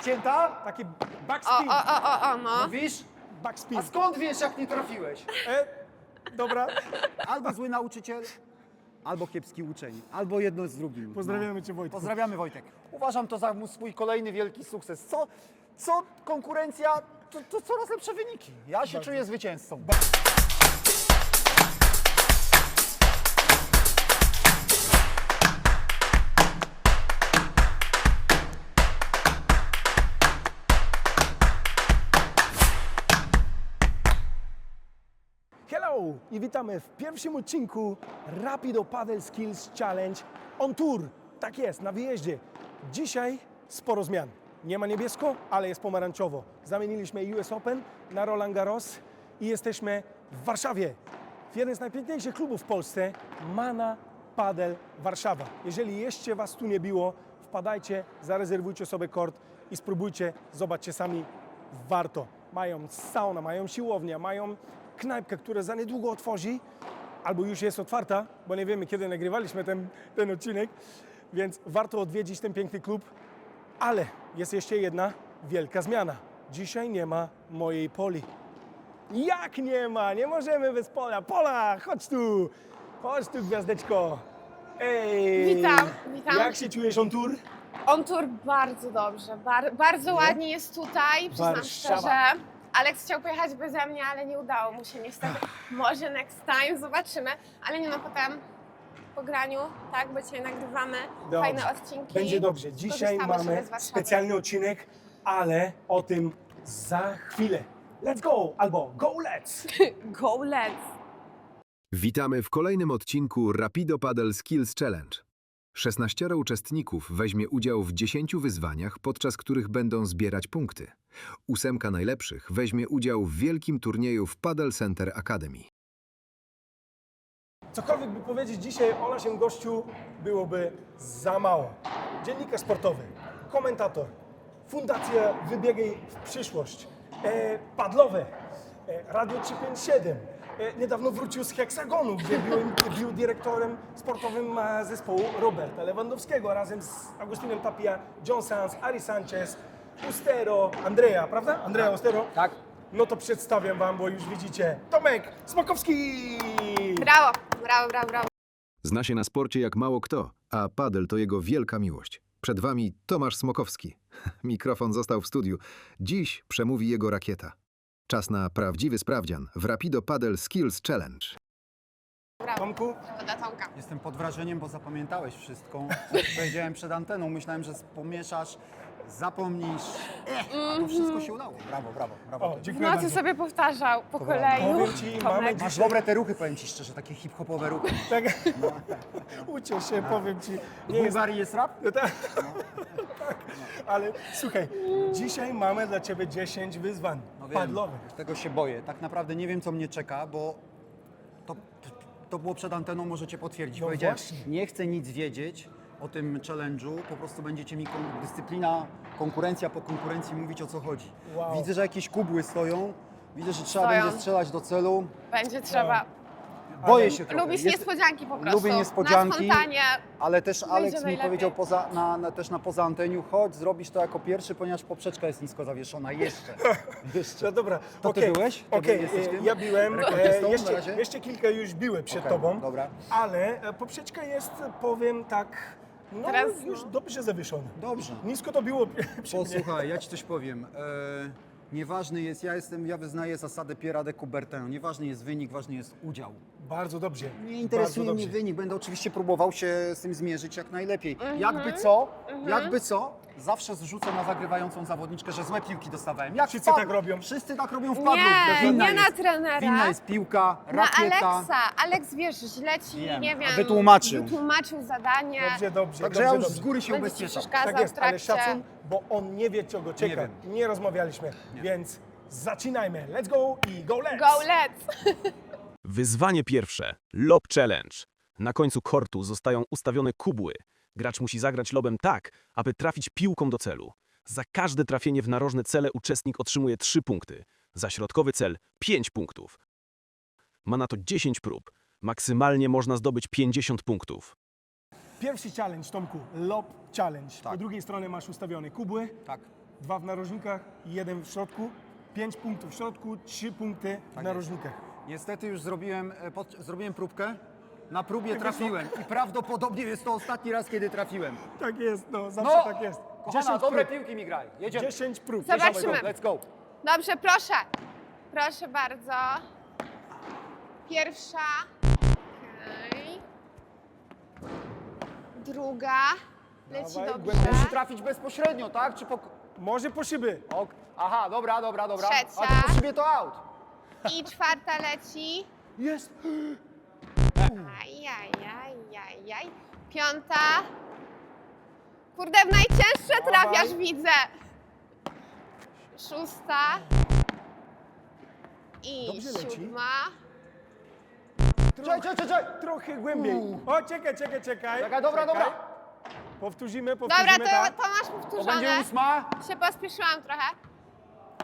Cięta? Taki O, backspin. no. Mówisz? Backspin. A skąd wiesz, jak nie trafiłeś? Dobra. Albo zły nauczyciel, albo kiepski uczeń. Albo jedno z drugim. Pozdrawiamy cię, Wojtku. Pozdrawiamy, Wojtek. Uważam to za swój kolejny wielki sukces. Co konkurencja, to coraz lepsze wyniki. Ja się czuję zwycięzcą. Hello i witamy w pierwszym odcinku Rapido Paddle Skills Challenge on Tour. Tak jest, na wyjeździe. Dzisiaj sporo zmian. Nie ma niebiesko, ale jest pomarańczowo. Zamieniliśmy US Open na Roland Garros i jesteśmy w Warszawie. W jednym z najpiękniejszych klubów w Polsce, Mana Padel Warszawa. Jeżeli jeszcze Was tu nie było, wpadajcie, zarezerwujcie sobie kort i spróbujcie, zobaczcie sami, warto. Mają saunę, mają siłownię, mają knajpkę, która za niedługo otworzy, albo już jest otwarta, bo nie wiemy, kiedy nagrywaliśmy ten odcinek, więc warto odwiedzić ten piękny klub, ale jest jeszcze jedna wielka zmiana. Dzisiaj nie ma mojej Poli. Jak nie ma? Nie możemy bez Pola. Pola, chodź tu! Chodź tu, gwiazdeczko! Ej! Witam. Jak się czujesz on tour? On tour bardzo dobrze, bardzo ładnie jest tutaj, przyznam Warszawa. szczerze. Alex chciał pojechać beze mnie, ale nie udało mu się niestety. Może next time, zobaczymy. Ale nie no, potem po graniu, tak, bo dzisiaj nagrywamy Dobrze. fajne odcinki. Będzie dobrze. Dzisiaj Skorzystamy sobie mamy z Warszawy. specjalny odcinek, ale o tym za chwilę. Let's go! Albo go let's! Go let's! Witamy w kolejnym odcinku Rapido Paddle Skills Challenge. 16 uczestników weźmie udział w 10 wyzwaniach, podczas których będą zbierać punkty. 8 najlepszych weźmie udział w wielkim turnieju w Paddle Center Academy. Cokolwiek by powiedzieć dzisiaj o naszym gościu, byłoby za mało. Dziennikarz sportowy, komentator, fundacja Wybiegaj w przyszłość, padlowe, Radio 357. Niedawno wrócił z Heksagonu, gdzie był dyrektorem sportowym zespołu Roberta Lewandowskiego razem z Agustinem Tapia, John Sanz, Ari Sanchez, Ustero, Andrea, prawda? Andrea Ustero? Tak. No to przedstawiam Wam, bo już widzicie, Tomek Smokowski! Brawo, brawo, brawo, brawo. Zna się na sporcie jak mało kto, a paddle to jego wielka miłość. Przed Wami Tomasz Smokowski. Mikrofon został w studiu. Dziś przemówi jego rakieta. Czas na prawdziwy sprawdzian w Rapido Paddle Skills Challenge. Brawo. Tomku? Brawo dla Tomka. Jestem pod wrażeniem, bo zapamiętałeś wszystko. Powiedziałem przed anteną, myślałem, że pomieszasz, zapomnisz. To wszystko się udało. Brawo, brawo, brawo. O, Ty. W dziękuję nocy bardzo. sobie powtarzał po kolei. Powiem Ci, mamy Tomek. Masz dzisiaj... dobre te ruchy, powiem Ci szczerze, takie hip-hopowe ruchy. Tak, uciesz się, powiem Ci. W Nie jest... Bułgarii jest rap? No tak, tak, ale słuchaj, dzisiaj mamy dla Ciebie 10 wyzwań padlowych. Tego się boję. Tak naprawdę nie wiem, co mnie czeka, bo to było przed anteną, możecie potwierdzić. No Powiedziałem, właśnie. nie chcę nic wiedzieć o tym challenge'u, po prostu będziecie mi dyscyplina, konkurencja po konkurencji mówić, o co chodzi. Wow. Widzę, że jakieś kubły stoją, widzę, że trzeba Stoją. będzie strzelać do celu. Będzie trzeba. Boję się trochę. Lubisz Jest- niespodzianki po prostu. Lubię niespodzianki. Na spontanie. Ale też Alex mi najlepiej. powiedział też na poza anteniu, chodź, zrobisz to jako pierwszy, ponieważ poprzeczka jest nisko zawieszona. Jeszcze. No dobra, To ty okej, byłeś? To okej, jesteś tym? ja biłem, Rekordzistą na razie? jeszcze kilka już biłem przed Okej, Tobą, dobra. ale poprzeczka jest, powiem tak, no Teraz już no. dobrze zawieszona. Dobrze. Nisko to było przy mnie. Posłuchaj, ja ci coś powiem. Nieważny jest, ja wyznaję zasadę Pierre'a de Coubertin. Nieważny jest wynik, ważny jest udział. Bardzo dobrze. Nie interesuje bardzo mnie dobrze. wynik, będę oczywiście próbował się z tym zmierzyć jak najlepiej. Jakby co, zawsze zrzucę na zagrywającą zawodniczkę, że złe piłki dostawałem. Jak Wszyscy tak robią? Wszyscy tak robią w padlu. Nie, Winna nie na jest- trenera. Winna jest piłka, Na rakieta. Alexa. Alex, wiesz, źle ci, Wiem. nie wiem, Wytłumaczył. zadanie. Dobrze, dobrze. Także dobrze, ja już dobrze. z góry się Będzie ci ubezpieczam. przeszkadzał Tak jest, w ale trakcie. szacun, bo on nie wie, czego czeka. wiem. Nie rozmawialiśmy, więc zaczynajmy. Let's go i go let's! Go let's! Wyzwanie pierwsze. Lob challenge. Na końcu kortu zostają ustawione kubły. Gracz musi zagrać lobem tak, aby trafić piłką do celu. Za każde trafienie w narożne cele uczestnik otrzymuje 3 punkty. Za środkowy cel 5 punktów. Ma na to 10 prób. Maksymalnie można zdobyć 50 punktów. Pierwszy challenge, Tomku, lob challenge. Tak. Po drugiej stronie masz ustawione kubły. Tak. 2 w narożnikach, 1 w środku, 5 punktów w środku, 3 punkty w narożnikach. Niestety już zrobiłem próbkę. Na próbie trafiłem i prawdopodobnie jest to ostatni raz, kiedy trafiłem. Tak jest, no zawsze tak jest. Kochana, dobre piłki mi graj. Jedziemy. 10 prób. Zobaczymy. Let's go. Dobrze, proszę. Proszę bardzo. Pierwsza. Okej. Druga. Leci Dawaj, dobrze. głębiej. Musi trafić bezpośrednio, tak? Czy po... Może po szyby. Ok. Aha, dobra. Trzecia. A to po szybie to out. I czwarta leci. Jest. Ajajajajaj. Piąta. Kurde, w najcięższe trafiasz, widzę. Szósta. I Dobrze leci. siódma. Czekaj. Trochę głębiej. O, czekaj. Czekaj, dobra. Powtórzymy, Dobra, tak. to masz To będzie powtórzone. 8. Się pospieszyłam trochę.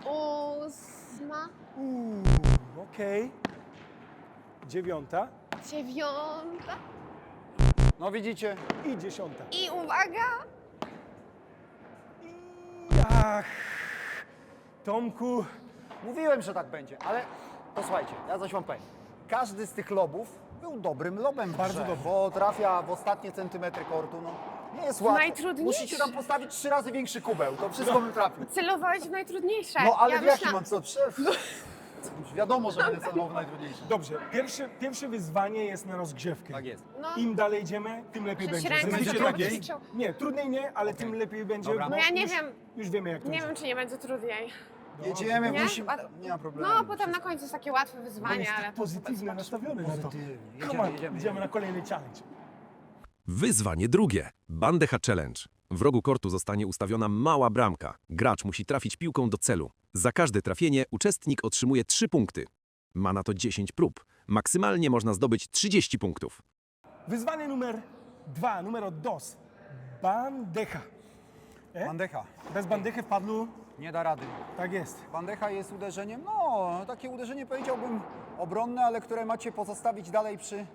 Ósma. Okej. 9 Dziewiąta. No widzicie. i 10. I uwaga. Ach, Tomku, Mówiłem, że tak będzie, ale posłuchajcie, ja coś wam powiem. Każdy z tych lobów był dobrym lobem w Bardzo grze, dobry. bo trafia w ostatnie centymetry kortu, no. Nie jest łatwo. Najtrudniejszy. Musicie tam postawić 3 razy większy kubeł, to wszystko bym trafił. Celowałeś w najtrudniejsze. No ale ja w jakim myślałam- mam co? Wiadomo, że będę celował w najtrudniejszy. dobrze. Pierwsze wyzwanie jest na rozgrzewkę. Tak jest. No. Im dalej idziemy, tym lepiej Przecież będzie. ręce Zazwyczaj się tak jest. krzyczą. Nie, trudniej nie, ale tym lepiej będzie. Dobra. bo No ja nie już, wiem. Już wiemy jak to Nie jest. wiem, czy nie będzie trudniej. Jedziemy, Nie? musimy... Nie ma problemu. No, potem na końcu jest takie łatwe On wyzwanie, jest ale tak to pozytywnie nastawiony na to. Pozytywnie. Come on, Jedziemy. idziemy na kolejny challenge. Wyzwanie drugie. Bandeja Challenge. W rogu kortu zostanie ustawiona mała bramka. Gracz musi trafić piłką do celu. Za każde trafienie uczestnik otrzymuje 3 punkty. Ma na to 10 prób. Maksymalnie można zdobyć 30 punktów. Wyzwanie numer 2, numero 2. Bandeja. Bandeja. Bez bandechy w padlu, Nie da rady. tak jest. Bandeja jest uderzeniem, no takie uderzenie powiedziałbym obronne, ale które macie pozostawić dalej przy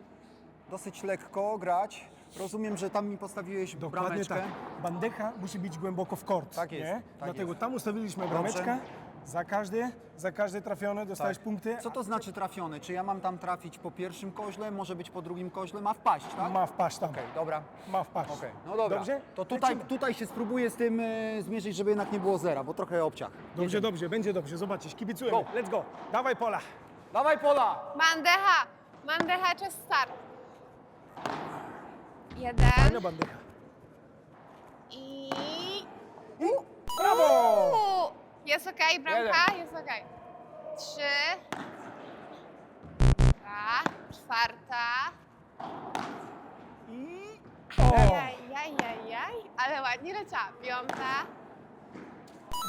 dosyć lekko grać. Rozumiem, że tam mi postawiłeś Dokładnie brameczkę. tak. Bandeja musi być głęboko w kort. Tak jest, Nie? tak Dlatego jest. tam ustawiliśmy Dobrze. brameczkę. Za każde trafione dostajesz Tak. punkty. Co to znaczy trafiony? Czy ja mam tam trafić po pierwszym koźle, może być po drugim koźle? Ma wpaść, tak? Ma wpaść tam. Okej, dobra. Ma wpaść. Okej, no dobra. Dobrze? To tutaj, Lecimy. tutaj się spróbuję z tym zmierzyć, żeby jednak nie było zera, bo trochę obciach. Dobrze, będzie dobrze. Zobaczysz, kibicujemy. Go. Let's go. Dawaj Pola. Dawaj Pola! Bandeja, czas start. Jeden. Fajna bandeja. I... Brawo! Jest okej, bramka? Jest okej. 3. Dobra. Czwarta. I... O! Jaj, ale ładnie leciała. Piąta.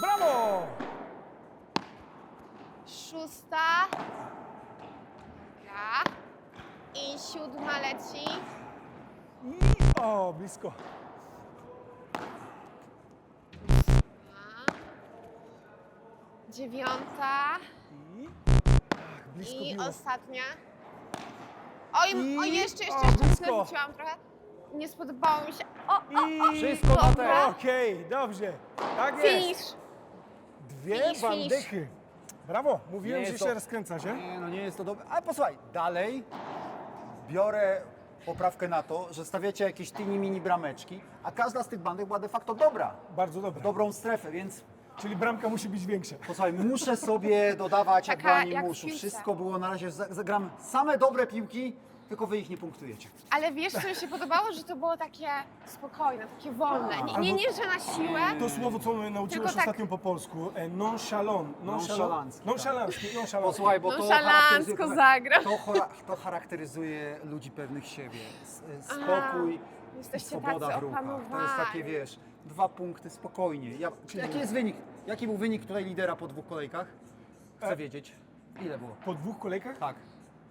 Brawo! Szósta. Dobra. I siódma leci. I... O, blisko. Dziewiąta. I... Ach, blisko I było. ostatnia. Oj, I- oj jeszcze o, blisko. narzuciłam trochę. Nie spodobało mi się. O, I... Wszystko na Dobra. Okej, dobrze. Tak jest. finish. 2 Finish. bandechy. Brawo, mówiłem, Nie że jest się to- rozkręca się. Nie, no nie jest to dobre. Ale posłuchaj, dalej biorę poprawkę na to, że stawiacie jakieś mini brameczki, a każda z tych bandek była de facto dobra. Bardzo dobre. W dobrą strefę, więc Czyli bramka musi być większa. posłuchaj, muszę sobie dodawać jak Taka dla jak w animuszu. piłce. Wszystko było na razie, zagram same dobre piłki, tylko wy ich nie punktujecie. Ale wiesz, co mi się podobało? Że to było takie spokojne, takie wolne. Nie, że na siłę. To słowo, co mnie nauczyłeś Tylko tak. ostatnio po polsku, nonchalant. Nonszalancki. Nonszalancki. Posłuchaj, bo to Nonszalancko zagrał. To charakteryzuje ludzi pewnych siebie. Spokój i Jesteście swoboda tacy w ruchach. To jest opanowani. takie, wiesz, 2 punkty spokojnie. Jaki jest wynik? Jaki był wynik tutaj lidera po 2 kolejkach? Chcę wiedzieć. Ile było? Po 2 kolejkach? Tak,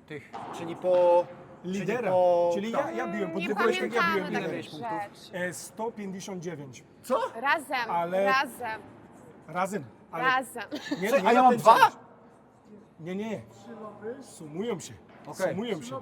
tych, czyli po... Lidera. Czyli tak. ja biłem, po Nie 2 kolejkach ja pamiętamy biłem Ile takich miałeś lidera. punktów? rzeczy. 159. Co? Razem, Ale- razem, Razem. Ale razem. nie, Słuchaj, nie a ja na mam ten 2? challenge. Nie. Sumują się. Okej. Sumują się.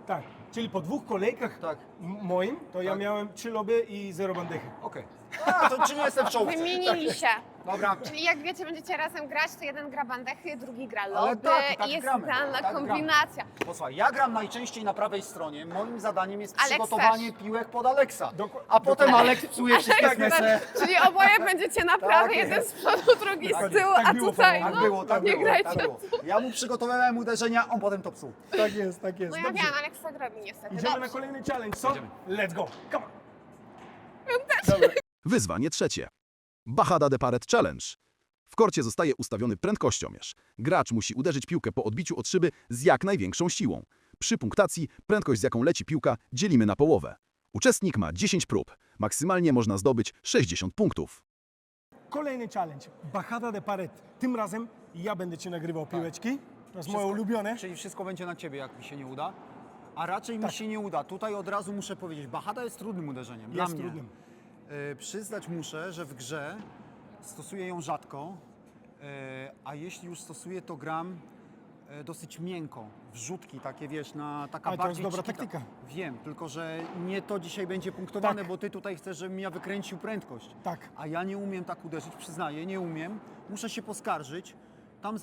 Tak, czyli po 2 kolejkach Tak. moim, to ja Tak. miałem 3 loby i 0 bandechy. Okej. A, to czy nie jestem w czołówce? Wymienili się. Dobra. Czyli jak wiecie, będziecie razem grać, to jeden gra bandechy, drugi gra Ale lody tak i jest gramy, idealna tak kombinacja. Posłuchaj, ja gram najczęściej na prawej stronie. Moim zadaniem jest Aleks przygotowanie też. piłek pod Aleksa. Doko- A potem Aleks psuje wszystkie Tak, smysle. czyli oboje będziecie na prawej, jest. jeden z przodu, drugi z tyłu, tak a było, tutaj Tak no, było, tak nie było, grajcie. tak było. Ja mu przygotowałem uderzenia, on potem to psuł. Tak jest, tak jest. No ja Dobrze. wiem, Aleks tak robi niestety. Idziemy na Dobrze. kolejny challenge, co? Let's go, come on. Wyzwanie trzecie. Bajada de Paret Challenge. W korcie zostaje ustawiony prędkościomierz. Gracz musi uderzyć piłkę po odbiciu od szyby z jak największą siłą. Przy punktacji prędkość, z jaką leci piłka, dzielimy na połowę. Uczestnik ma 10 prób. Maksymalnie można zdobyć 60 punktów. Kolejny challenge, Bajada de Paret. Tym razem ja będę ci nagrywał piłeczki. To jest moje Wszystko- ulubione. Czyli wszystko będzie na ciebie, jak mi się nie uda. A raczej mi się nie uda. Tutaj od razu muszę powiedzieć, Bajada jest trudnym uderzeniem. Dla Jest mnie. trudnym. Przyznać muszę, że w grze stosuję ją rzadko, a jeśli już stosuję, to gram dosyć miękko. Wrzutki takie, wiesz, na taka Ale to jest bardziej dobra chiquita. taktyka. Wiem, tylko że nie to dzisiaj będzie punktowane, Tak. bo ty tutaj chcesz, żebym ja wykręcił prędkość. Tak. A ja nie umiem tak uderzyć, przyznaję, nie umiem. Muszę się poskarżyć. Tam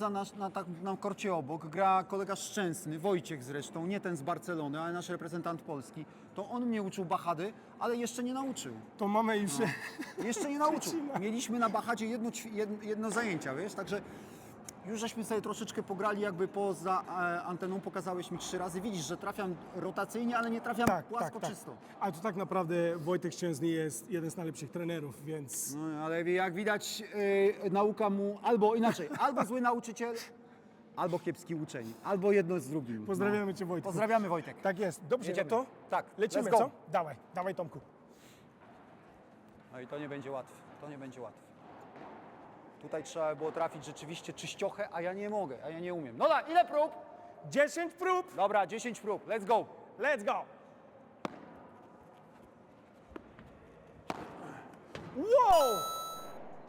na korcie obok gra kolega Szczęsny, Wojciech zresztą, nie ten z Barcelony, ale nasz reprezentant Polski. To on mnie uczył Bajady, ale jeszcze nie nauczył. To mamy już... Jeszcze nie nauczył. Mieliśmy na Bachadzie jedno zajęcia, wiesz, także już żeśmy sobie troszeczkę pograli jakby poza anteną, pokazałeś mi 3 razy. Widzisz, że trafiam rotacyjnie, ale nie trafiam płasko, czysto. Ale to tak naprawdę Wojtek Szczęsny jest jeden z najlepszych trenerów, więc... No, ale jak widać, nauka mu albo inaczej, albo zły nauczyciel, albo kiepski uczeń, albo jedno z drugim. Pozdrawiamy cię, Wojtku. Pozdrawiamy, Wojtek. Tak jest. Dobrze, Jedziemy. to? Tak, Lecimy, let's go. co? Dawaj, dawaj Tomku. No i to nie będzie łatwe, to nie będzie łatwe. Tutaj trzeba było trafić rzeczywiście czyściochę, a ja nie mogę, a ja nie umiem. No tak, ile prób? 10 prób, Dobra, 10 prób, let's go. let's go. Wow!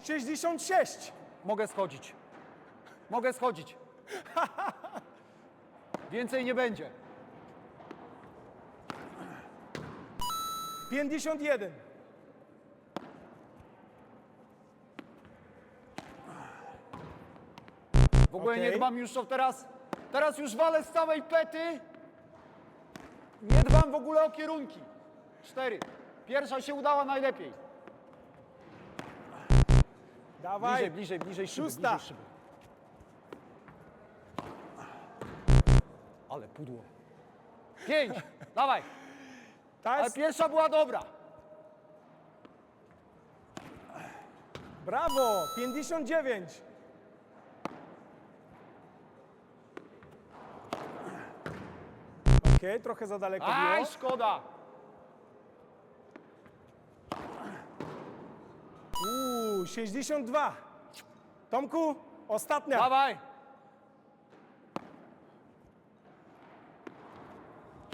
66. Mogę schodzić. Mogę schodzić. Więcej nie będzie. 51. W ogóle nie Okej. dbam już o teraz. Teraz już walę z całej pety. Nie dbam w ogóle o kierunki. 4. Pierwsza się udała najlepiej. Dawaj. Bliżej szyby, Szósta. bliżej szyby. Ale pudło. 5. Dawaj. To Ale jest... pierwsza była dobra. Brawo! 59. Okej, trochę za daleko Aj, było. szkoda. 62. Tomku, ostatnia. Dawaj.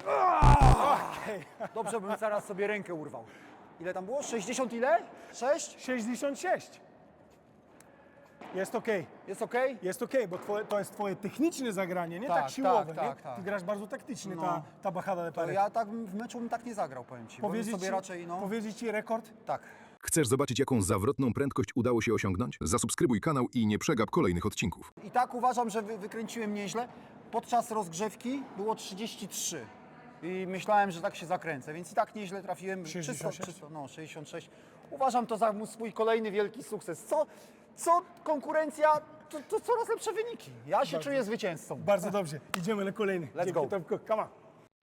Okej. Dobrze bym zaraz sobie rękę urwał. Ile tam było? 60 ile? 6? 66. Jest okej. Jest okej? Jest okej, bo to jest twoje techniczne zagranie, nie Tak, tak siłowe, tak, nie? tak, tak. Ty grasz bardzo taktycznie, No. ta Bajada de To Paret. ja tak w meczu bym tak nie zagrał, powiem ci. Bo bym Powiedzieć sobie ci, raczej, no... powiedzieć ci rekord? Tak. Chcesz zobaczyć, jaką zawrotną prędkość udało się osiągnąć? Zasubskrybuj kanał i nie przegap kolejnych odcinków. I tak uważam, że wykręciłem nieźle. Podczas rozgrzewki było 33. I myślałem, że tak się zakręcę, więc i tak nieźle trafiłem. 66. Czysto, no 66. Uważam to za swój kolejny wielki sukces. Co konkurencja, to coraz lepsze wyniki. Ja się czuję zwycięzcą. Bardzo dobrze. Idziemy na kolejny. Dzięki, go. Tomku. Come on.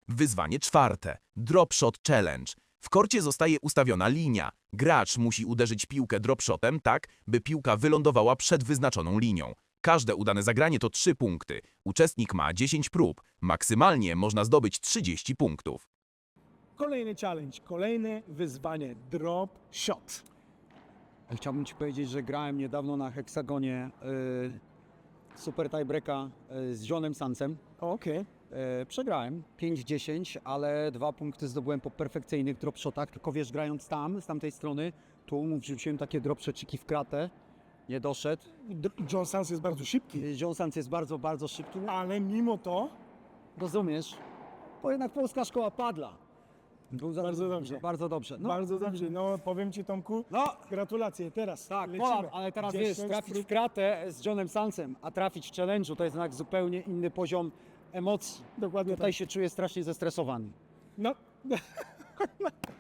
Wyzwanie czwarte. Drop Shot Challenge. W korcie zostaje ustawiona linia. Gracz musi uderzyć piłkę dropshotem tak, by piłka wylądowała przed wyznaczoną linią. Każde udane zagranie to 3 punkty. Uczestnik ma 10 prób. Maksymalnie można zdobyć 30 punktów. Kolejny challenge, kolejne wyzwanie. Drop shot. Chciałbym Ci powiedzieć, że grałem niedawno na Heksagonie super tiebreaka z Johnem Sancem. Okej. Przegrałem 5-10, ale 2 punkty zdobyłem po perfekcyjnych dropshotach. Tylko wiesz, grając tam, z tamtej strony, tu wrzuciłem takie dropshotiki w kratę. Nie doszedł. John Sans jest bardzo szybki, John Sanz jest bardzo, bardzo szybki. ale mimo to Rozumiesz? Bo jednak polska szkoła padła. Bardzo dobrze. Bardzo dobrze. No, Bardzo dobrze. No, powiem Ci, Tomku, no gratulacje. Teraz tak, lecimy. Polan, ale teraz wiesz, 10 trafić prób. w kratę z Johnem Sansem, a trafić w challenge'u to jest jednak zupełnie inny poziom emocji. Dokładnie Tutaj tak. się czuję strasznie zestresowany. No,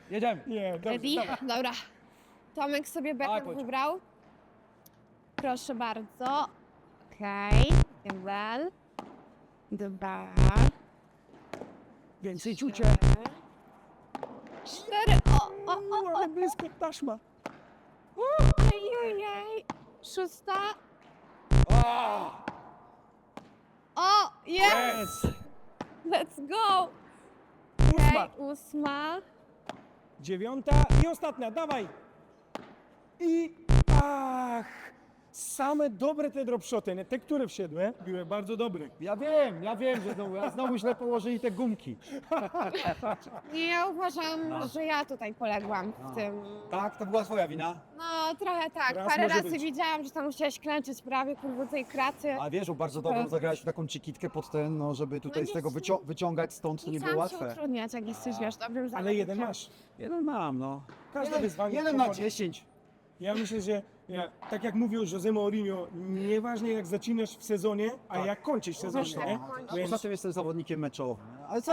Jedziemy. nie, dobrze. Ready? Dobra. Tomek sobie Dawaj, bekę chodź. wybrał. Proszę bardzo. Okej. Dobra. Dobra. Więcej ciucie. 4. O. Ale blisko taśma. Ojej. 6. O, jest! Let's go! Okej, 8. 9 i ostatnia, dawaj. I same dobre te dropshoty, nie? Te, które wszedły, były bardzo dobre. Ja wiem, że znowu źle położyli te gumki. Nie, ja uważam, że ja tutaj poległam w tym. Tak, to była twoja wina. No, trochę tak. Raz Parę może razy być. widziałam, że tam musiałeś klęczyć prawie kurwa tej kraty. A wiesz, bardzo dobrze zagrałeś taką cikitkę pod ten, no żeby tutaj z tego wyciągać stąd, to nie było chciałam się łatwe. utrudniać, jak jesteś, wiesz, dobrym Ale zawodnikiem. jeden masz. Jeden mam, no. Każde wyzwanie. 1 na powoli. 10. Ja myślę, że tak jak mówił José Mourinho, nieważne jak zaczynasz w sezonie, a jak kończysz w sezonie, nie? Poza tym jestem zawodnikiem meczowym. Ale co,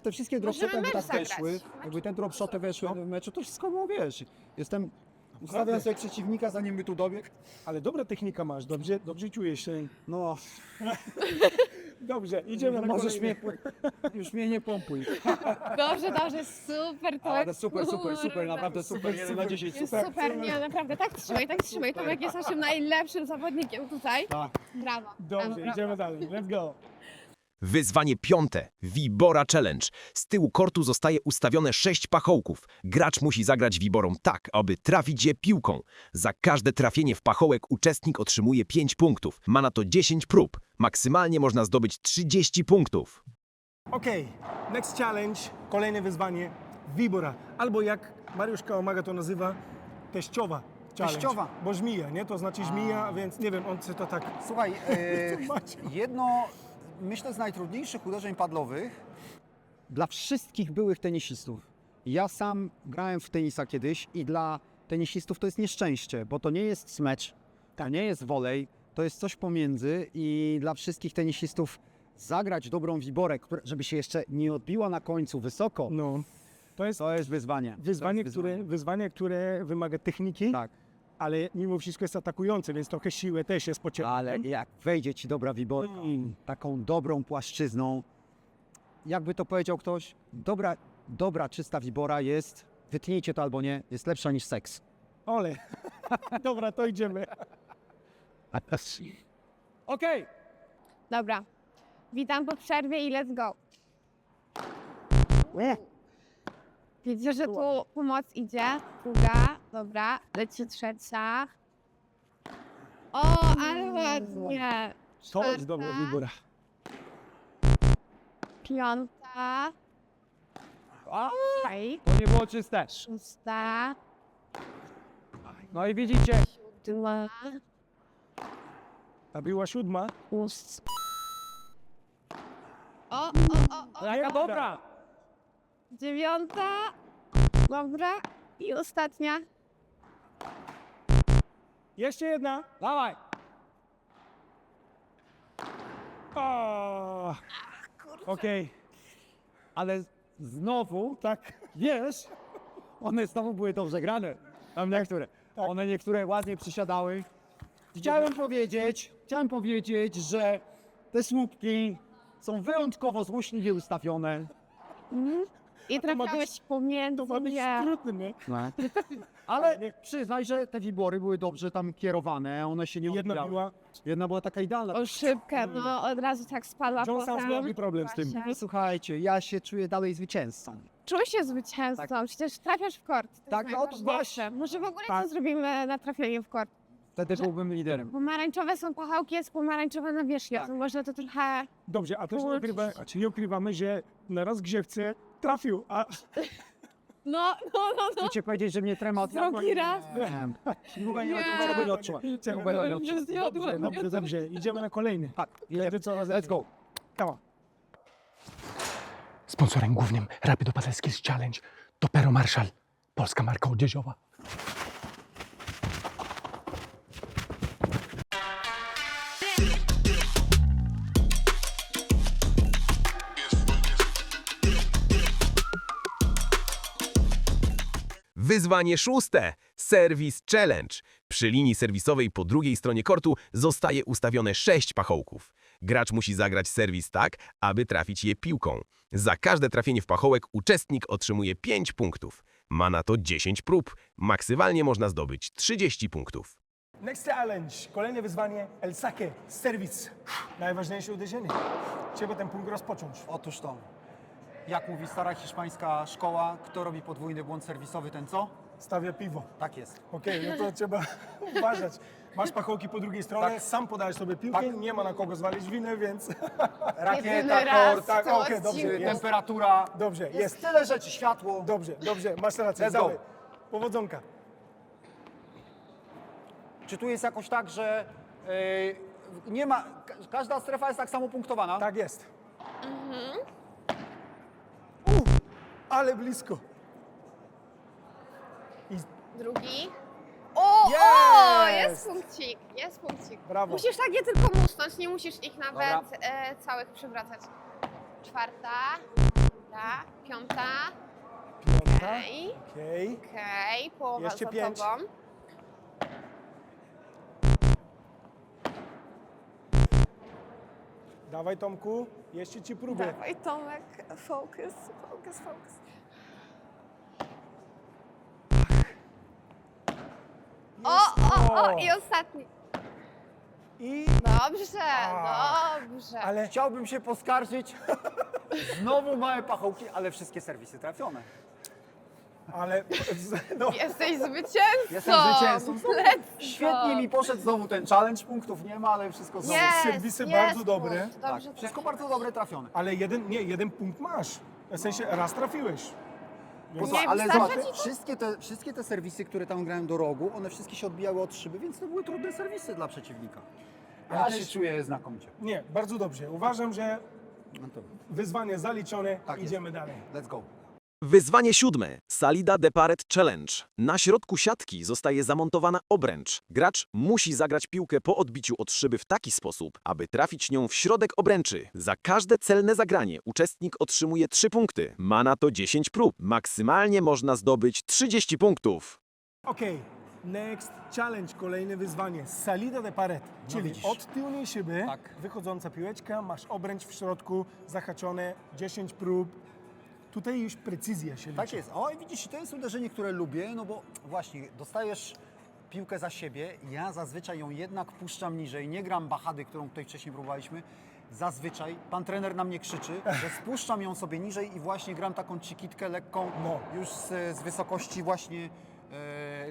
te wszystkie dropshoty Możemy jakby mecz tak zagrać. weszły, jakby te dropshoty weszły w meczu, to wszystko było, wiesz, ustawiam sobie przeciwnika, zanim by tu dobiegł. Ale dobra technika masz, dobrze czujesz się. No, Dobrze, idziemy na możesz kolejny. już mnie nie pompuj. Dobrze, super, to Ale super, naprawdę super, 1 na 10, Jest super. super, nie, naprawdę, tak trzymaj. Tomek jest naszym najlepszym zawodnikiem tutaj. Tak. Brawo. Dobrze, brawo. idziemy dalej, let's go. Wyzwanie 5. Wibora Challenge. Z tyłu kortu zostaje ustawione 6 pachołków. Gracz musi zagrać wiborą tak, aby trafić je piłką. Za każde trafienie w pachołek uczestnik otrzymuje 5 punktów. Ma na to 10 prób. Maksymalnie można zdobyć 30 punktów. Okej, next challenge, kolejne wyzwanie, Wibora. Albo jak Mariusz Kałamaga to nazywa, teściowa challenge. Teściowa. Bo żmija, nie? To znaczy żmija, więc nie wiem, on chce to tak... Słuchaj, Macie. jedno, myślę, z najtrudniejszych uderzeń padlowych. Dla wszystkich byłych tenisistów. Ja sam grałem w tenisa kiedyś i dla tenisistów to jest nieszczęście, bo to nie jest smecz, to nie jest volej, to jest coś pomiędzy i dla wszystkich tenisistów zagrać dobrą wiborę, żeby się jeszcze nie odbiła na końcu wysoko, No, to jest wyzwanie. wyzwanie, które wymaga techniki, Tak, ale mimo wszystko jest atakujące, więc trochę siły też jest potrzebna. ale jak wejdzie ci dobra wibora, taką dobrą płaszczyzną, jakby to powiedział ktoś, dobra czysta wibora jest, wytnijcie to albo nie, jest lepsza niż seks. Ole, dobra, to idziemy. Okej. Dobra. Witam po przerwie i let's go. Widzę, że tu pomoc idzie. Druga, dobra. Leci trzecia. O, ale ładnie. To jest dobra Czwarta. wibora. Piąta. Okej. To nie było czyste. Szósta. No i widzicie, Siódma. A była 7. Ósma. O. jaka dobra. Dziewiąta. Dobra. I ostatnia. Jeszcze jedna. Dawaj. O, okej, Ale znowu, tak. wiesz, one znowu były dobrze grane. Tam niektóre. One niektóre ładnie przysiadały. Chciałem powiedzieć, że te słupki są wyjątkowo złośliwie ustawione. I trafiałeś pomiędzy. To ma być Nie. trudne, nie? Ale przyznaj, że te wibory były dobrze tam kierowane, one się nie odbijały. Jedna była taka idealna. O szybkę, no od razu tak spadła John potem. Sans miałby problem z tym. Właśnie. Słuchajcie, ja się czuję dalej zwycięzcą. Czuj się zwycięzcą, przecież trafiasz w kort. To Tak, jest no to najważniejsze. Może w ogóle Tak. co zrobimy na trafienie w kort? Wtedy byłbym liderem. Pomarańczowe są pachołki, jest pomarańczowa nawierzchnia, to można to trochę... Dobrze, a też Kurczę. nie ukrywamy, że na rozgrzewce trafił, a No. Chcecie powiedzieć, że mnie trema Drugi raz. Nie zjadłem. Dobrze, idziemy na kolejny. Tak, Let's go. Come on. Sponsorem głównym Rapido Paddle Skills Challenge to Pero Marshall, polska marka odzieżowa. Wyzwanie szóste. Serwis Challenge. Przy linii serwisowej po drugiej stronie kortu zostaje ustawione 6 pachołków. Gracz musi zagrać serwis tak, aby trafić je piłką. Za każde trafienie w pachołek uczestnik otrzymuje 5 punktów. Ma na to 10 prób. Maksymalnie można zdobyć 30 punktów. Next challenge, kolejne wyzwanie El Saque, serwis. Najważniejsze uderzenie. Trzeba ten punkt rozpocząć. Otóż to. Jak mówi stara hiszpańska szkoła, kto robi podwójny błąd serwisowy, ten co? Stawia piwo. Tak jest. Okej, no to trzeba uważać. Masz pachołki po drugiej stronie, Tak. sam podajesz sobie piłkę, Tak. nie ma na kogo zwalić winę, więc Jedyny Rakieta, raz kort, w tak, tym okej, dobrze, odcinku. jest. temperatura. Dobrze, Jest jest. tyle rzeczy, światło. Dobrze, masz rację. Let's go. Dawaj. Powodzonka. Czy tu jest jakoś tak, że nie ma, każda strefa jest tak samo punktowana? Tak jest. Ale blisko. I Drugi. O, Jest! jest punkcik, jest punkcik. Brawo. Musisz tak je tylko musnąć, nie musisz ich Dobra. nawet całych przewracać. Czwarta, ta, piąta, piąta. okej, Okej. okej, połowa Jeszcze za 5. tobą. Dawaj Tomku, jeszcze ci próbę. Dawaj Tomek, focus, focus, focus. O, i ostatni. I... Dobrze, A. dobrze. Ale Chciałbym się poskarżyć. Znowu małe pachołki, ale wszystkie serwisy trafione. no, Jesteś zwycięzcą. Jestem zwycięzcą. Let's Świetnie go. mi poszedł znowu ten challenge, punktów nie ma, ale wszystko znowu. Jest, serwisy jest bardzo punkt. dobre. Dobrze, Tak, wszystko trafiłeś. bardzo dobre trafione. ale jeden punkt masz. W sensie raz trafiłeś. Więc Nie, ale wystarczy zobacz, ci to? wszystkie te serwisy, które tam grałem do rogu, one wszystkie się odbijały od szyby, więc to były trudne serwisy dla przeciwnika. Ja Ale się też- czuję znakomicie. Nie, bardzo dobrze. Uważam, że No to, wyzwanie zaliczone, Tak jest. idziemy dalej. let's go. Wyzwanie siódme. Salida de Paret Challenge. Na środku siatki zostaje zamontowana obręcz. Gracz musi zagrać piłkę po odbiciu od szyby w taki sposób, aby trafić nią w środek obręczy. Za każde celne zagranie uczestnik otrzymuje 3 punkty. Ma na to 10 prób. Maksymalnie można zdobyć 30 punktów. Okej, next challenge, kolejne wyzwanie. Salida de paret, czyli widzisz. od tylnej szyby, Tak. wychodząca piłeczka, masz obręcz w środku, zahaczone, 10 prób. Tutaj już precyzja się liczy. Tak jest. O, i widzisz, to jest uderzenie, które lubię, no bo właśnie dostajesz piłkę za siebie, ja zazwyczaj ją jednak puszczam niżej, nie gram bachady, którą tutaj wcześniej próbowaliśmy. Zazwyczaj pan trener na mnie krzyczy, że spuszczam ją sobie niżej i właśnie gram taką cikitkę lekką, No. już z wysokości właśnie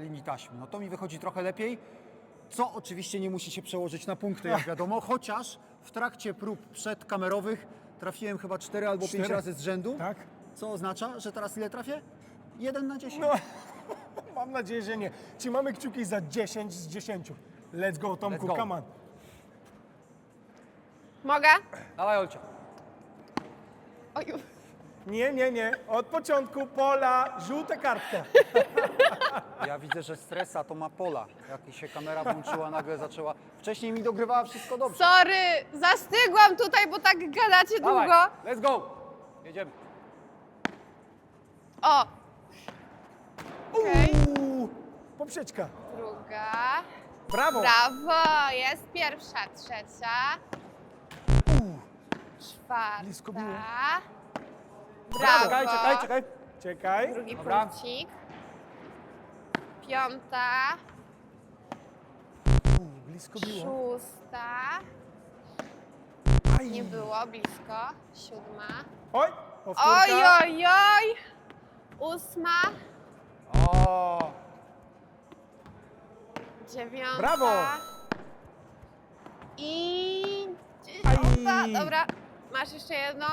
linii taśmy. No to mi wychodzi trochę lepiej, co oczywiście nie musi się przełożyć na punkty, jak wiadomo, chociaż w trakcie prób przedkamerowych trafiłem chyba 4 albo 5 4? razy z rzędu. Tak? Co oznacza, że teraz ile trafię? 1 na 10. No, mam nadzieję, że nie. Trzymamy kciuki za 10 z 10. Let's go, Tomku, Let's go. come on. Mogę? Dawaj, Olcia. Oj, Nie. Od początku pola, żółta kartka. Ja widzę, że stresa to ma Pola. Jak się kamera włączyła, nagle zaczęła. Wcześniej mi dogrywała wszystko dobrze. sorry, zastygłam tutaj, bo tak gadacie Dawaj, długo. let's go. Jedziemy. O, okej, Poprzeczka. druga. Brawo. Brawo, jest pierwsza, trzecia. Blisko było. Czwarta. Czekaj, Brawo. czekaj. Czekaj. Drugi Dobra. punkcik. Piąta. Blisko było. Szósta. Aj. Nie było, blisko. Siódma. Oj, powtórka. Oj, oj, oj. Ósma. O, Dziewiąta. Brawo. I Aj. dziesiąta. Dobra, masz jeszcze jedną.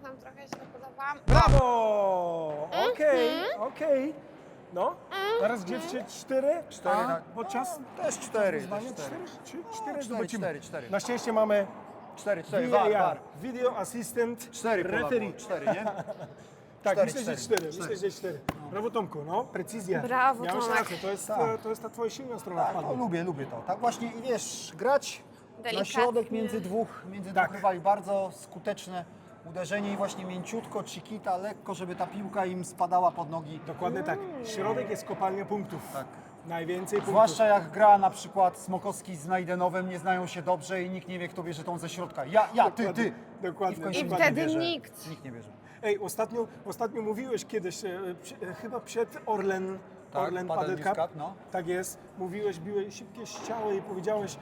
Tam trochę źle podawałam. Brawo! Okej, Mhm. okej. No, teraz gdzie 4? Cztery na- Podczas też 4. wyzwania 4? 4 4, zobaczymy. 4. Na szczęście mamy 4, war, VAR, war. Video Assistant 4 Referee. 4, nie? Tak, 4, myślę, że 4. Myślę, że 4. Brawo Tomku, no, precyzja. Brawo, Miałeś Tomek. rację, to jest ta twoja silna strona Tak, wpadła. lubię to. Tak właśnie i wiesz, grać na Delikatnie. środek między dwóch Tak. rywali. Bardzo skuteczne uderzenie i właśnie mięciutko, chiquita, lekko, żeby ta piłka im spadała pod nogi. Dokładnie tak. Środek jest kopalnia punktów. Tak. Najwięcej punktów. Zwłaszcza jak gra na przykład Smokowski z Najdenowem, nie znają się dobrze i nikt nie wie, kto bierze tą ze środka. ty. Dokładnie. I w końcu I nikt wtedy nie bierze. nikt. Nikt nie bierze. Ej, ostatnio mówiłeś kiedyś, chyba przed Orlen Tak, Padel Padel Cup. News Cup, no. Tak jest. Mówiłeś, biłeś szybkie ściały i powiedziałeś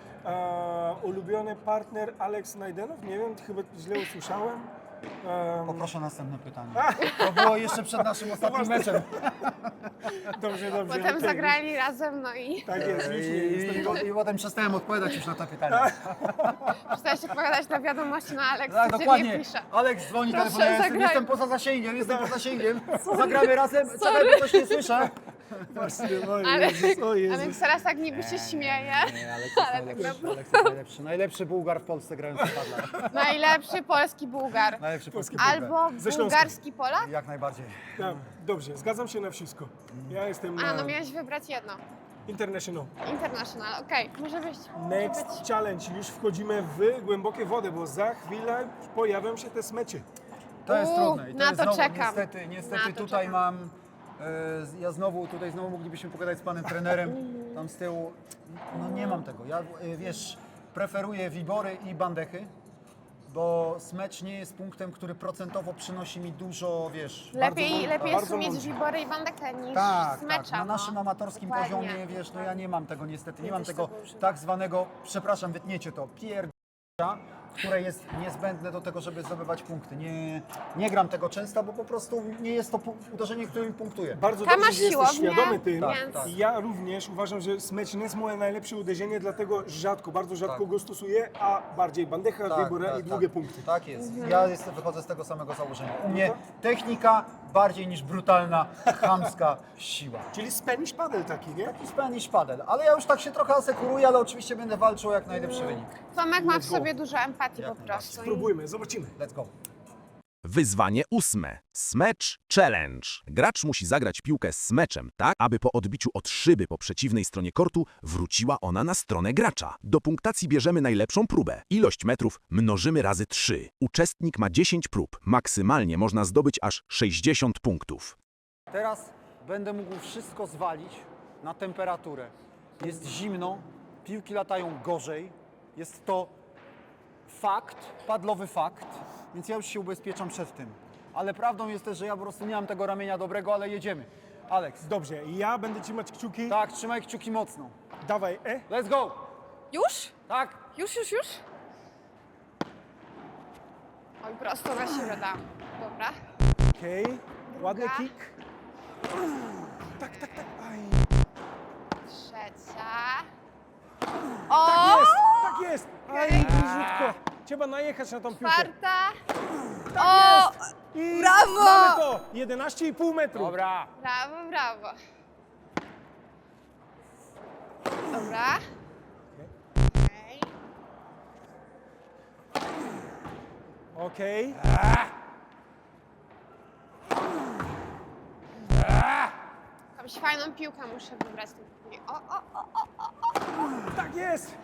ulubiony partner Alex Najdenow. Nie wiem, chyba źle usłyszałem. Poproszę następne pytanie. To było jeszcze przed naszym ostatnim meczem. Dobrze, Potem okej. zagrali razem, no i Tak jest, już nie jestem I potem przestałem odpowiadać już na te pytania. przestałeś odpowiadać na wiadomości, no Aleks Tak, codziennie dokładnie. pisze. Aleks dzwoni, Proszę, telefonuje, zagraj. jestem poza zasięgiem. Zagramy razem, czekaj, bo coś nie słyszę. O Jezus. Aleks teraz tak niby się śmieje. Nie, Aleks jest najlepszy. Najlepszy Bułgar w Polsce grający w padla. Najlepszy polski Bułgar. Najlepszy polski Bułgar. Albo Ze Śląska. bułgarski Polak? Jak najbardziej. Ja, dobrze, zgadzam się na wszystko. Ja jestem A, no miałeś wybrać jedno. international. International, okej, może być. Next challenge. Już wchodzimy w głębokie wody, bo za chwilę pojawią się te smecze. To jest trudne. I na to jest znowu, czekam. Niestety Na to tutaj czekam. mam... Ja znowu moglibyśmy pogadać z panem trenerem. Tam z tyłu, no nie mam tego. Ja, wiesz, preferuję wibory i bandechy, bo smecz nie jest punktem, który procentowo przynosi mi dużo, wiesz... Lepiej jest bardzo umieć mądrze. wibory i bandekę niż Tak, smecza. tak. Na naszym no. amatorskim Dokładnie. poziomie, wiesz, no ja nie mam tego niestety. Nie Ja mam też tego tego używam. tak zwanego, przepraszam, wytniecie to, które jest niezbędne do tego, żeby zdobywać punkty. Nie gram tego często, bo po prostu nie jest to uderzenie, które mi punktuje. Bardzo Tam dobrze, masz że jesteś siłownię, świadomy tym. więc- Tak. Ja również uważam, że smecz nie jest moje najlepsze uderzenie, dlatego bardzo rzadko go stosuję, a bardziej bandecha, wybór i długie punkty. Tak jest. Ja wychodzę z tego samego założenia. U mnie technika bardziej niż brutalna, chamska siła. Czyli Spanish paddle taki, nie? Taki Spanish paddle. Ale ja już tak się trochę asekuruję, ale oczywiście będę walczył o jak najlepszy wynik. Tomek ma w Let's go. sobie dużo empatii Jak po prostu. Spróbujmy, zobaczymy. Let's go. Wyzwanie 8. Smecz Challenge. Gracz musi zagrać piłkę z smeczem tak, aby po odbiciu od szyby po przeciwnej stronie kortu wróciła ona na stronę gracza. Do punktacji bierzemy najlepszą próbę. Ilość metrów mnożymy razy 3. Uczestnik ma 10 prób. Maksymalnie można zdobyć aż 60 punktów. Teraz będę mógł wszystko zwalić na temperaturę. Jest zimno, piłki latają gorzej. Jest to fakt, padlowy fakt, więc ja już się ubezpieczam przed tym. Ale prawdą jest też, że ja po prostu nie mam tego ramienia dobrego, ale jedziemy. Aleks, Dobrze, ja będę trzymać kciuki. tak, trzymaj kciuki mocno. Dawaj, Let's go! Już? Tak, Już? Oj, prosto na siebie dam. Dobra. Okej, ładny Druga. kick. Tak. Aj. Trzecia. Tak jest! Aj, bliziutko. Trzeba najechać na tą piłkę. Czwarta. Tak jest! I brawo! mamy to! 11,5 metrów. dobra. Brawo. Dobra. Okej. Okej. Jakąś fajną piłkę muszę wybrać. O. Tak jest!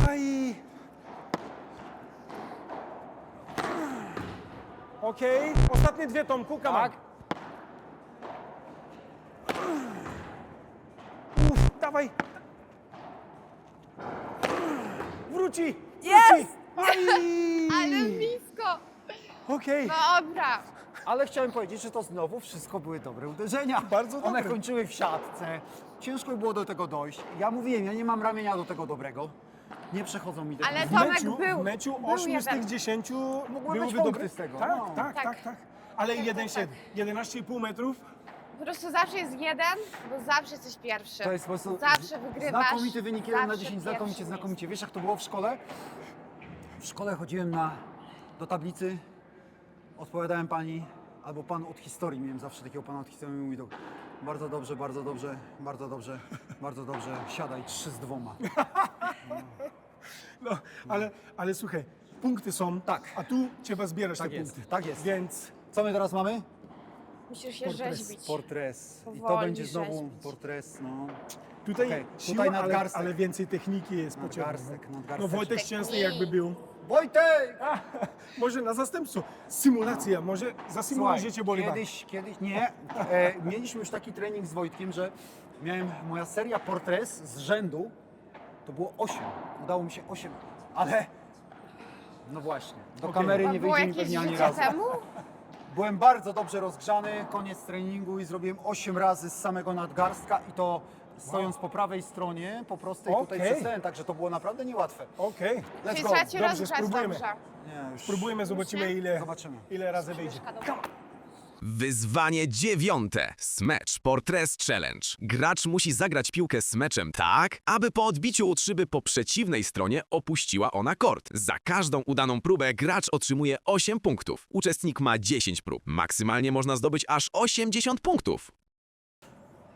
Aj! Okej, ostatnie dwie, Tomku, come on. Tak. Dawaj! Wróci! Jest! Aj! Ale blisko. Okej, Dobra. Ale chciałem powiedzieć, że to znowu wszystko były dobre uderzenia. Bardzo One dobre. kończyły w siatce. Ciężko było do tego dojść. Ja mówiłem, ja nie mam ramienia do tego dobrego. Nie przechodzą mi te Ale w Tomek meczu, był. w meczu był 8 z jeden. tych 10 Mogły być byłyby punkty dobre. z tego, Tak, no. tak. Ale 1,7. 11,5 metrów. Po prostu zawsze jest jeden, bo zawsze jesteś pierwszy. To jest po prostu Zawsze wygrywasz. znakomity wynik 1 na zawsze 10, pierwszy znakomicie. Wiesz jak to było w szkole? W szkole chodziłem do tablicy, odpowiadałem pani albo pan od historii. Miałem zawsze takiego pana od historii i mówi to bardzo dobrze, siadaj 3 z 2. No, ale słuchaj, punkty są, Tak. a tu trzeba zbierać Tak te jest, punkty. tak jest. Więc Co my teraz mamy? Musisz się rzeźbić. Portres. I to Powoli będzie znowu rzeźbić. portres, no. tutaj Okej, siła, tutaj nadgarstek. ale więcej techniki jest potrzebna. Nadgarstek, No nadgarstek. Wojtek Szczęsny jakby był. Wojtek! Może na zastępstwo. Symulacja, może zasymulujecie Bolívar. Kiedyś, nie. Mieliśmy już taki trening z Wojtkiem, że miałem moja seria portres z rzędu, to było 8. Udało mi się 8, ale no właśnie, do kamery A nie było wyjdzie mi jakieś pewnie ani życie razu. temu? Byłem bardzo dobrze rozgrzany, koniec treningu i zrobiłem 8 razy z samego nadgarstka i to stojąc po prawej stronie, po prostej tutaj Okej. przez ten, także to było naprawdę niełatwe. Okej, Let's Czyli go. trzeba cię Dobrze, rozgrzać spróbujemy. dobrze. Nie, już spróbujmy, zobaczymy zobaczymy. ile razy wyjdzie. Wyzwanie 9. Smecz Portres Challenge. Gracz musi zagrać piłkę smeczem tak, aby po odbiciu od szyby po przeciwnej stronie opuściła ona kort. Za każdą udaną próbę gracz otrzymuje 8 punktów. Uczestnik ma 10 prób. Maksymalnie można zdobyć aż 80 punktów.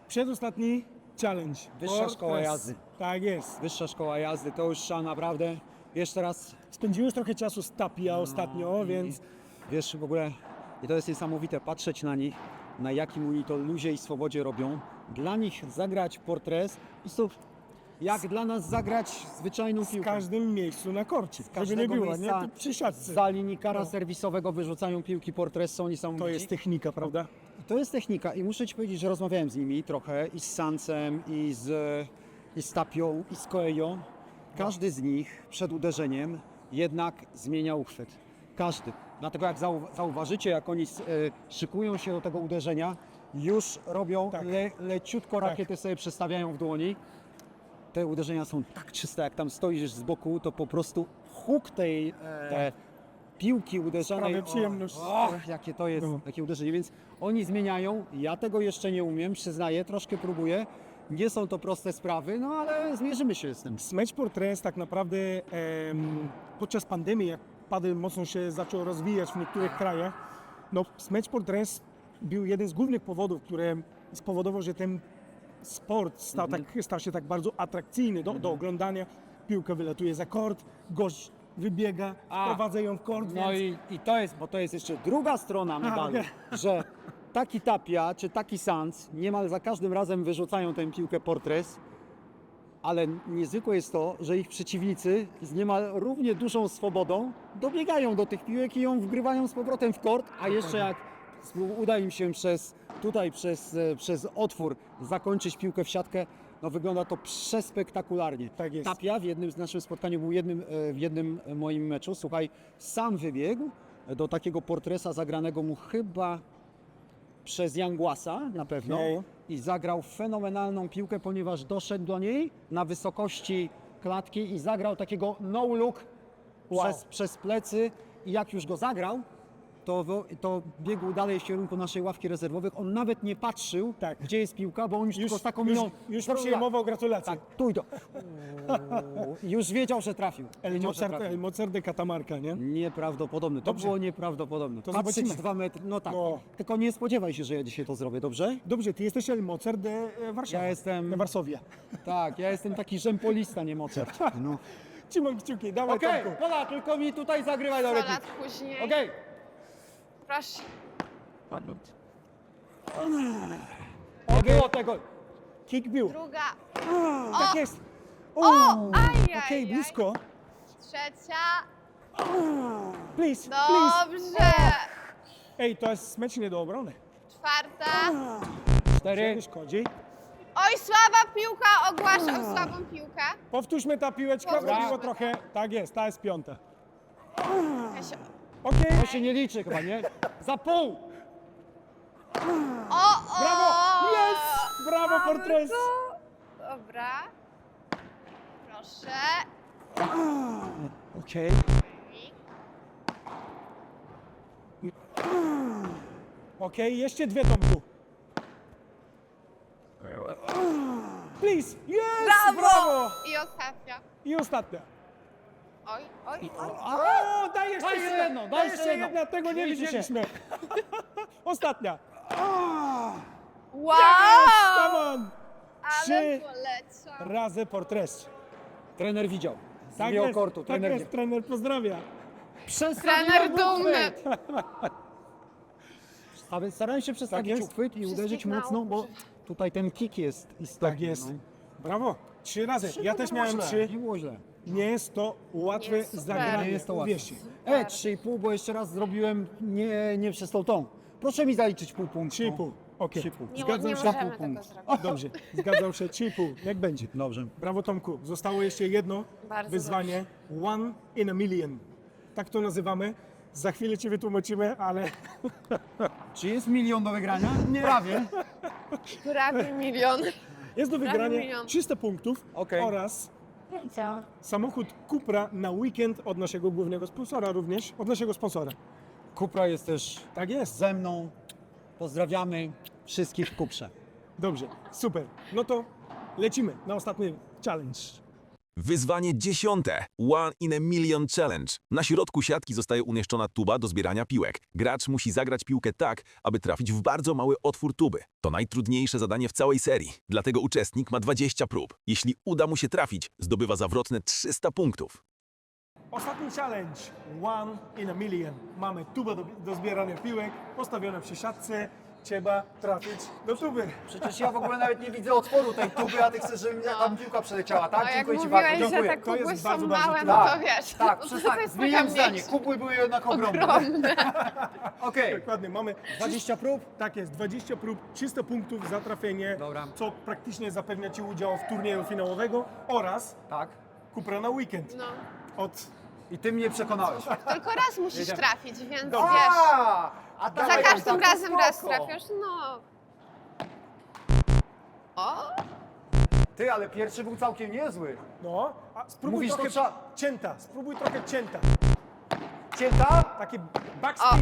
Przedostatni challenge. Wyższa Portres. szkoła jazdy. Tak jest. Wyższa szkoła jazdy, to już trzeba naprawdę, jeszcze raz Spędziłeś trochę czasu z Tapia ostatnio, więc wiesz, w ogóle, i to jest niesamowite, patrzeć na nich, na jakim oni to luzie i swobodzie robią. Dla nich zagrać portres, jest to jak dla nas zagrać zwyczajną w piłkę. każdym miejscu na korcie. Żeby nie każdego było, nie? miejsca To przy siatce. Za linijkara No. serwisowego wyrzucają piłki portres, są niesamowici. To jest technika, prawda? To jest technika i muszę Ci powiedzieć, że rozmawiałem z nimi trochę i z Sancem, i z Tapią, i z Coelho. Każdy z nich przed uderzeniem jednak zmienia uchwyt. Każdy. Dlatego jak zauważycie, jak oni szykują się do tego uderzenia, już robią Tak. leciutko rakiety sobie przestawiają w dłoni. Te uderzenia są tak czyste, jak tam stoisz z boku, to po prostu huk tej piłki uderzanej. Sprawia przyjemność. Jakie to jest, No. takie uderzenie, więc oni zmieniają, ja tego jeszcze nie umiem, przyznaję, troszkę próbuję. Nie są to proste sprawy, no ale zmierzymy się z tym. Smecz Portres tak naprawdę podczas pandemii, jak padel mocno się zaczął rozwijać w niektórych krajach, no Smecz Portres był jeden z głównych powodów, które spowodował, że ten sport stał się tak bardzo atrakcyjny do oglądania. Piłka wylatuje za kort, gość wybiega, wprowadza ją w kort, No więc... i to jest, bo to jest jeszcze druga strona medalu, że taki Tapia czy taki Sanz niemal za każdym razem wyrzucają tę piłkę portres, ale niezwykłe jest to, że ich przeciwnicy z niemal równie dużą swobodą dobiegają do tych piłek i ją wgrywają z powrotem w kort, a jeszcze jak uda im się przez otwór zakończyć piłkę w siatkę, no wygląda to przespektakularnie. Tak jest. Tapia w jednym z naszym spotkaniu był w jednym moim meczu, słuchaj, sam wybiegł do takiego portresa zagranego mu chyba przez Yanguasa na pewno Okej. i zagrał fenomenalną piłkę, ponieważ doszedł do niej na wysokości klatki i zagrał takiego no look przez plecy i jak już go zagrał, to biegł dalej w kierunku naszej ławki rezerwowych. On nawet nie patrzył, gdzie jest piłka, bo on już tylko z taką miną... już przyjmował gratulacje. Tak, tu i to. Już wiedział, że trafił. El Mozart de Catamarca, nie? Nieprawdopodobne. To Dobrze. było nieprawdopodobne. To Patrzeć zobaczymy. 2 metry, no tak. No. Tylko nie spodziewaj się, że ja dzisiaj to zrobię, dobrze? Dobrze, ty jesteś El Mozart de Warszawa. Ja jestem- De Warszawia. Tak, ja jestem taki rzępolista, nie Mozart. No. Trzymam kciuki, dawaj Okej, Tomku. Pola, tylko mi tutaj zagrywaj 100 do lat później. Okej. Proszę. Nie było tego. Kick był. Druga. Tak jest. Ajaj. Blisko. Trzecia. Please. Dobrze. Ej, to jest smecz nie do obrony. Czwarta. 4. Nie szkodzi. Oj, słaba piłka. Ogłaszam słabą piłkę. Powtórzmy ta piłeczka, bo Dobra. było trochę... Tak jest, ta jest piąta. Kasia. Okej. To się nie liczy chyba, nie? Za pół. O! Brawo! Jest! Brawo, Portres! Dobra. Proszę. Okej. Okej, jeszcze dwie, Tomku. Please. Yes! Brawo! I ostatnia. I ostatnia. Oj. O, daj jeszcze Daj jedna. jedno, daj Daj jeszcze jeszcze jedno. jedna, tego nie Liczy się. widzieliśmy. Ostatnia. Wow! Come on. Ale Trzy poleciał. razy Portres. Trener widział. Z Tak miłego jest, kortu. tak Trener jest, trener pozdrawia. Trener dumny. A więc starałem się przestawić jest. uchwyt i uderzyć Wszystkich mocno, bo nauczyć. tutaj ten kick jest istotny. Tak jest. No. Brawo. 3 razy. Ja No też nie było miałem źle, 3. Nie było źle. Nie jest to łatwe Jest super. zagranie. Nie jest to łatwe. Uwierzcie. 3,5, bo jeszcze raz zrobiłem nie przez tą. Proszę mi zaliczyć pół punktu. 3,5. Okej. 3,5. Nie, Zgadzam nie się. możemy pół punktu. tego zrobić. Dobrze. Zgadzam się. 3,5. Jak będzie. Dobrze. Brawo Tomku. Zostało jeszcze jedno Bardzo wyzwanie. One in a million. Tak to nazywamy. Za chwilę Ci wytłumaczymy, ale Czy jest milion do wygrania? Nie. Prawie. Prawie milion. jest do Prawie wygrania milion. 300 punktów Okej. oraz Co? samochód Cupra na weekend od naszego głównego sponsora również, od naszego sponsora. Kupra jest też Tak jest. ze mną. Pozdrawiamy wszystkich w Kuprze. Dobrze, super. No to lecimy na ostatni challenge. Wyzwanie 10. One in a Million Challenge. Na środku siatki zostaje umieszczona tuba do zbierania piłek. Gracz musi zagrać piłkę tak, aby trafić w bardzo mały otwór tuby. To najtrudniejsze zadanie w całej serii. Dlatego uczestnik ma 20 prób. Jeśli uda mu się trafić, zdobywa zawrotne 300 punktów. Ostatni challenge. One in a million. Mamy tubę do zbierania piłek, postawione przy siatce. Trzeba trafić do tuby. Przecież ja w ogóle nawet nie widzę otworu tej tuby, a ty chcesz, żeby mi tam piłka przeleciała, tak? No jak Dziękuję ci mówiłeś, bardzo. że Dziękuję. te To kubły jest są bardzo, bardzo małe, trudne. no to wiesz. Tak, to przestań, jest zmieniam taka zdanie. mniejsza. Kubły były jednak ogromne. Ogromne. Okej. Dokładnie, mamy 20 prób? Tak jest, 20 prób, 300 punktów za trafienie, Dobra. co praktycznie zapewnia Ci udział w turnieju finałowego oraz Tak. Kupra na weekend. No. Od I ty mnie przekonałeś. Tylko raz musisz trafić, więc Dobra. wiesz. A Za dawaj, każdym tak, razem raz spoko. trafiasz, no. O, Ty, ale pierwszy był całkiem niezły. no, a spróbuj Mówisz, to trochę trzeba- cięta, spróbuj trochę cięta. Cięta? Taki o, backspin,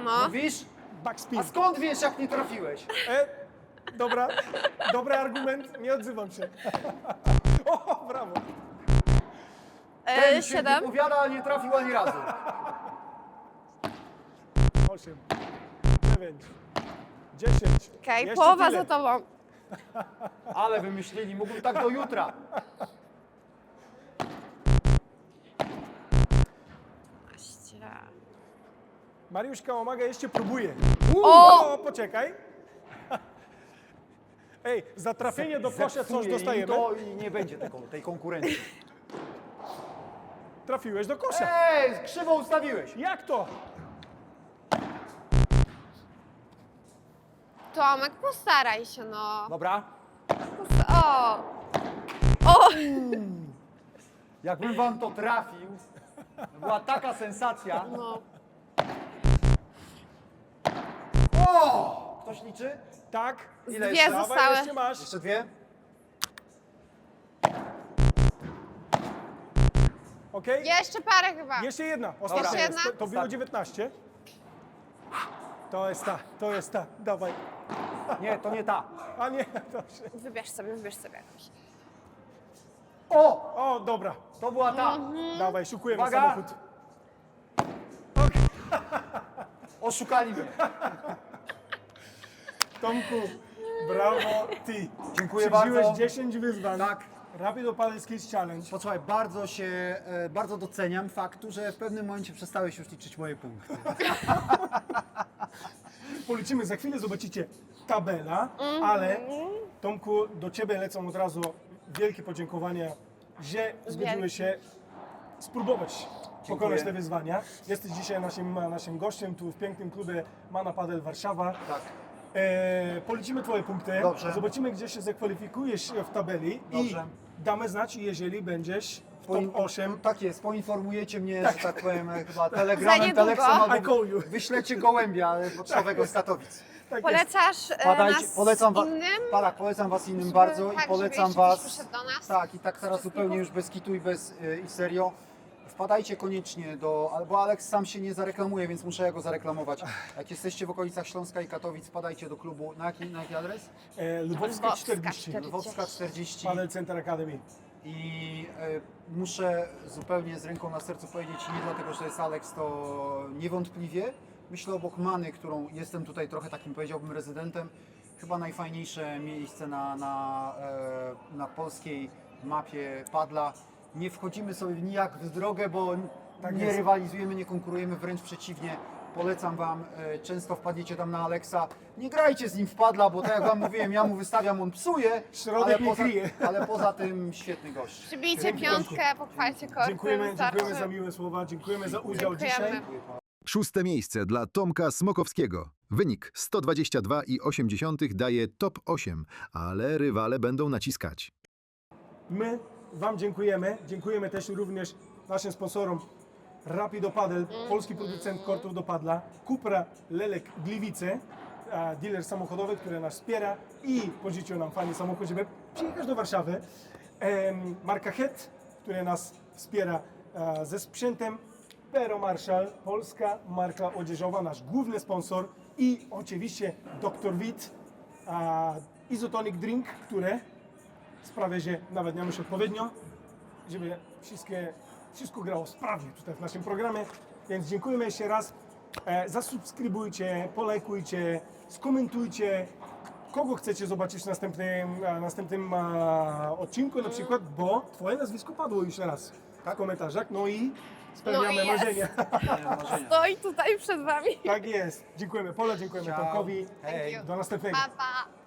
no. Mówisz? backspin. A skąd wiesz, jak nie trafiłeś? Dobra, dobry argument, nie odzywam się. O, brawo. Ten się 7. wypowiada, ale nie trafił ani razu. 8, 9, 10. Okej, Jeszcze połowa tyle. za tobą. Ale wymyślili, mógłbym tak do jutra. Mariuszka Omaga jeszcze próbuje. O! Poczekaj. Ej, za trafienie do kosza coś Zepsuje im dostajemy. to i nie będzie tej konkurencji. Trafiłeś do kosza. Ej, krzywo ustawiłeś. Jak to? Tomek, postaraj się, no. Dobra. O! O! Jakbym wam to trafił, to była taka sensacja. No. O! Ktoś liczy? Tak. Ile Dwie jeszcze? Dawaj, zostały. jeszcze masz. Jeszcze dwie? Okej? Jeszcze parę chyba. Jeszcze jedna. Ostatnia. Jeszcze jedna? To było Ostatnia. 19. To jest ta, to jest ta. Dawaj. Nie, to nie ta. A nie, dobrze. Wybierz sobie jakąś. O! O, dobra. To była ta. Dawaj, szukujemy Uwaga. samochód. Oszukali mnie. Tomku, brawo ty. Dziękuję Przeżyłeś bardzo. 10 wyzwań. Tak. Rapido Paddle Skills Challenge. Posłuchaj, bardzo doceniam faktu, że w pewnym momencie przestałeś już liczyć moje punkty. Policzymy za chwilę, zobaczycie tabela, ale Tomku, do Ciebie lecą od razu wielkie podziękowania, że zgodziłeś się spróbować pokonać te wyzwania. Jesteś dzisiaj naszym gościem tu w pięknym klubie Mana Padel Warszawa. Tak. Policzymy Twoje punkty, Dobrze. zobaczymy, gdzie się zakwalifikujesz w tabeli Dobrze. i damy znać, jeżeli będziesz w top 8. Tak jest, poinformujecie mnie, że tak powiem, chyba Za telegramem, niedługo. teleksem I albo call you. wyślecie gołębia pocztowego z Katowic. Tak jest. Polecasz nas Polecam was, innym? tak, polecam was innym Żeby- bardzo tak, i polecam żeby jeszcze ktoś was. przyszedł do nas? Tak, i tak teraz zupełnie już bez kitu i bez i serio. Wpadajcie koniecznie bo Aleks sam się nie zareklamuje, więc muszę ja go zareklamować. Jak jesteście w okolicach Śląska i Katowic, wpadajcie do klubu. Na jaki adres? Lwowska Lwowska 40. 40. Lwowska 40. Paddle Center Academy. I muszę zupełnie z ręką na sercu powiedzieć, nie dlatego, że to jest Aleks, to niewątpliwie. Myślę obok Many, którą jestem tutaj trochę takim, powiedziałbym, rezydentem, chyba najfajniejsze miejsce na polskiej mapie padla. nie wchodzimy sobie nijak w drogę, bo Tak nie jest. rywalizujemy, nie konkurujemy, wręcz przeciwnie. Polecam Wam, często wpadniecie tam na Alexa, nie grajcie z nim w padla, bo tak jak Wam mówiłem, ja mu wystawiam, on psuje, Środek nie kryje. ale poza tym świetny gość. Przybijcie Dzięki, piątkę, pochwalcie korty. Dziękujemy wystarczy. za miłe słowa, dziękujemy za udział Dziękujemy. dzisiaj. 6. miejsce dla Tomka Smokowskiego. Wynik 122,8 daje top 8, ale rywale będą naciskać. My Wam dziękujemy. Dziękujemy też również naszym sponsorom Rapido Padel, polski producent kortów do padla, Cupra Lelek Gliwice, dealer samochodowy, który nas wspiera i pożyczył nam fajny samochód, żeby przyjechać do Warszawy. Marka Het, która nas wspiera ze sprzętem. Pero Marshall, polska marka odzieżowa, nasz główny sponsor i oczywiście Dr. Witt, Isotonic Drink, które sprawia, że nawet nie muszę odpowiednio, żeby wszystko grało sprawnie tutaj w naszym programie. Więc dziękujemy jeszcze raz. Zasubskrybujcie, polajkujcie, skomentujcie, kogo chcecie zobaczyć w następnym odcinku na przykład, bo Twoje nazwisko padło już raz w komentarzach. No i spełniamy No i jest. marzenia. Stoi tutaj przed Wami. Tak jest. Dziękujemy Pola, dziękujemy Ciao. Tomkowi. Hej. Do następnego. Pa, pa.